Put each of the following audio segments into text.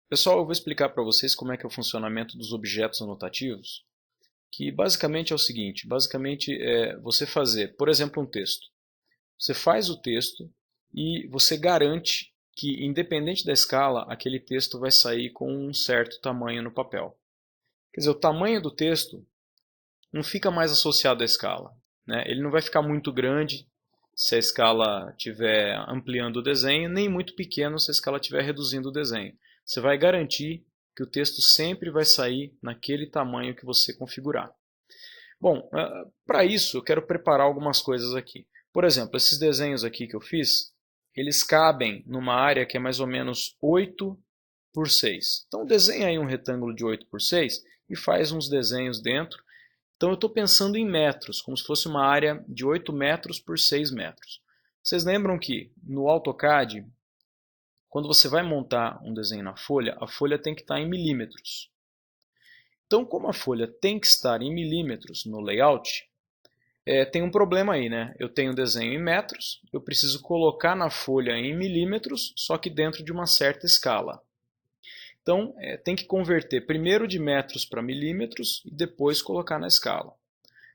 Pessoal, eu vou explicar para vocês como é que é o funcionamento dos objetos anotativos, que basicamente é o seguinte, basicamente é você fazer, por exemplo, um texto. Você faz o texto e você garante que, independente da escala, aquele texto vai sair com um certo tamanho no papel. Quer dizer, o tamanho do texto não fica mais associado à escala, né? Ele não vai ficar muito grande se a escala estiver ampliando o desenho, nem muito pequeno se a escala estiver reduzindo o desenho. Você vai garantir que o texto sempre vai sair naquele tamanho que você configurar. Bom, para isso eu quero preparar algumas coisas aqui. Por exemplo, esses desenhos aqui que eu fiz, eles cabem numa área que é mais ou menos 8 por 6. Então desenha aí um retângulo de 8 por 6 e faz uns desenhos dentro. Então eu estou pensando em metros, como se fosse uma área de 8 metros por 6 metros. Vocês lembram que no AutoCAD, quando você vai montar um desenho na folha, a folha tem que estar em milímetros. Então, como a folha tem que estar em milímetros no layout, tem um problema aí, né? Eu tenho um desenho em metros, eu preciso colocar na folha em milímetros, só que dentro de uma certa escala. Então, tem que converter primeiro de metros para milímetros e depois colocar na escala.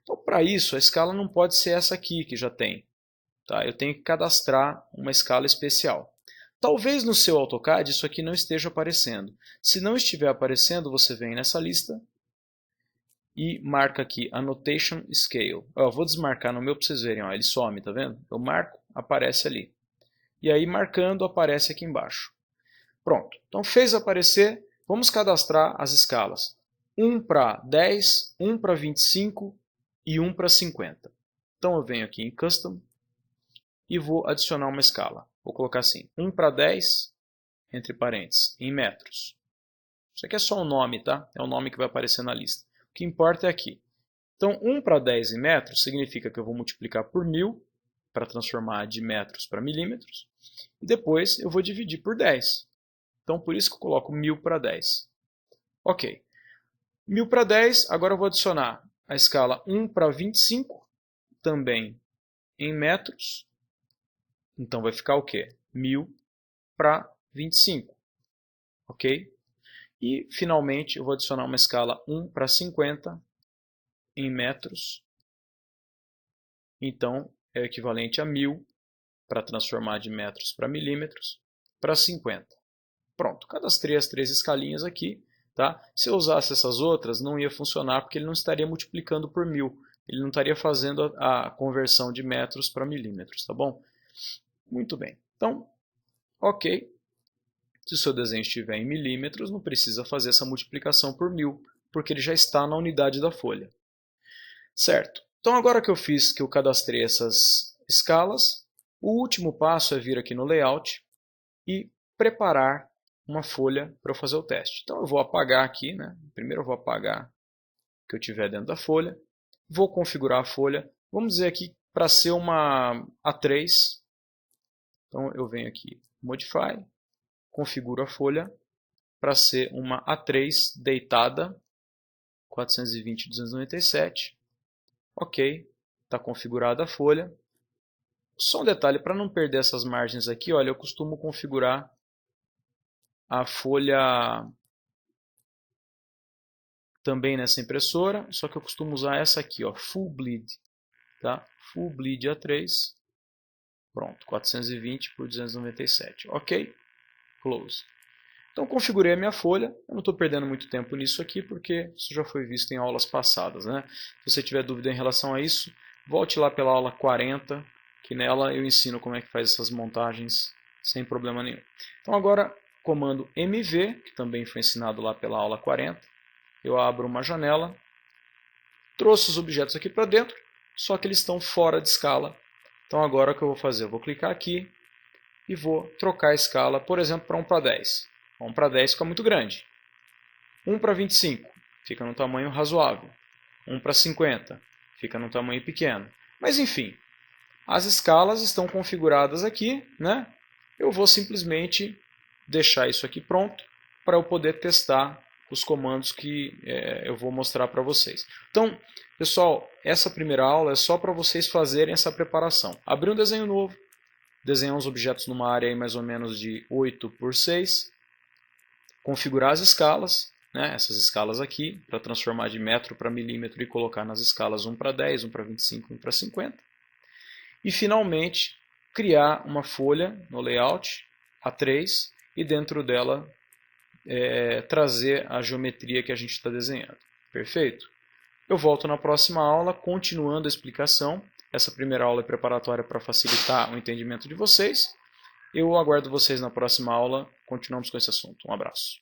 Então, para isso, a escala não pode ser essa aqui que já tem. Tá? Eu tenho que cadastrar uma escala especial. Talvez no seu AutoCAD isso aqui não esteja aparecendo. Se não estiver aparecendo, você vem nessa lista e marca aqui Annotation Scale. Eu vou desmarcar no meu para vocês verem. Ó, ele some, tá vendo? Eu marco, aparece ali. E aí marcando, aparece aqui embaixo. Pronto. Então fez aparecer, vamos cadastrar as escalas. 1 para 10, 1 para 25 e 1 para 50. Então eu venho aqui em Custom e vou adicionar uma escala. Vou colocar assim, 1 para 10, entre parênteses, em metros. Isso aqui é só um nome, tá? É o nome que vai aparecer na lista. O que importa é aqui. Então, 1 para 10 em metros significa que eu vou multiplicar por 1000 para transformar de metros para milímetros. E depois eu vou dividir por 10. Então, por isso que eu coloco 1000 para 10. Ok. 1000 para 10, agora eu vou adicionar a escala 1 para 25, também em metros. Então, vai ficar o quê? 1000 para 25. Ok? E, finalmente, eu vou adicionar uma escala 1 para 50 em metros. Então, é equivalente a 1000 para transformar de metros para milímetros para 50. Pronto, cadastrei as três escalinhas aqui. Tá? Se eu usasse essas outras, não ia funcionar porque ele não estaria multiplicando por 1000. Ele não estaria fazendo a conversão de metros para milímetros, tá bom? Muito bem. Então, ok. Se o seu desenho estiver em milímetros, não precisa fazer essa multiplicação por 1000, porque ele já está na unidade da folha. Certo. Então, agora que eu cadastrei essas escalas, o último passo é vir aqui no Layout e preparar uma folha para eu fazer o teste. Então, eu vou apagar aqui, né? Primeiro eu vou apagar o que eu tiver dentro da folha. Vou configurar a folha. Vamos dizer aqui para ser uma A3. Então, eu venho aqui, Modify, configuro a folha para ser uma A3 deitada, 420/297. Ok, está configurada a folha. Só um detalhe, para não perder essas margens aqui, olha, eu costumo configurar a folha também nessa impressora, só que eu costumo usar essa aqui, ó, Full Bleed, tá? Full Bleed A3, pronto, 420/297, ok? Close. Então configurei a minha folha, eu não estou perdendo muito tempo nisso aqui, porque isso já foi visto em aulas passadas, né? Se você tiver dúvida em relação a isso, volte lá pela aula 40, que nela eu ensino como é que faz essas montagens sem problema nenhum. Então agora, comando MV, que também foi ensinado lá pela aula 40, eu abro uma janela, trouxe os objetos aqui para dentro, só que eles estão fora de escala. Então agora o que eu vou fazer? Eu vou clicar aqui e vou trocar a escala, por exemplo, para 1 para 10. 1 para 10 fica muito grande. 1 para 25 fica no tamanho razoável. 1 para 50 fica no tamanho pequeno. Mas enfim, as escalas estão configuradas aqui, né? Eu vou simplesmente deixar isso aqui pronto para eu poder testar os comandos que eu vou mostrar para vocês. Então, pessoal, essa primeira aula é só para vocês fazerem essa preparação. Abrir um desenho novo, desenhar uns objetos numa área aí mais ou menos de 8 por 6, configurar as escalas, né, essas escalas aqui, para transformar de metro para milímetro e colocar nas escalas 1 para 10, 1 para 25, 1 para 50. E finalmente criar uma folha no layout A3 e dentro dela trazer a geometria que a gente está desenhando. Perfeito? Eu volto na próxima aula continuando a explicação. Essa primeira aula é preparatória para facilitar o entendimento de vocês. Eu aguardo vocês na próxima aula. Continuamos com esse assunto. Um abraço.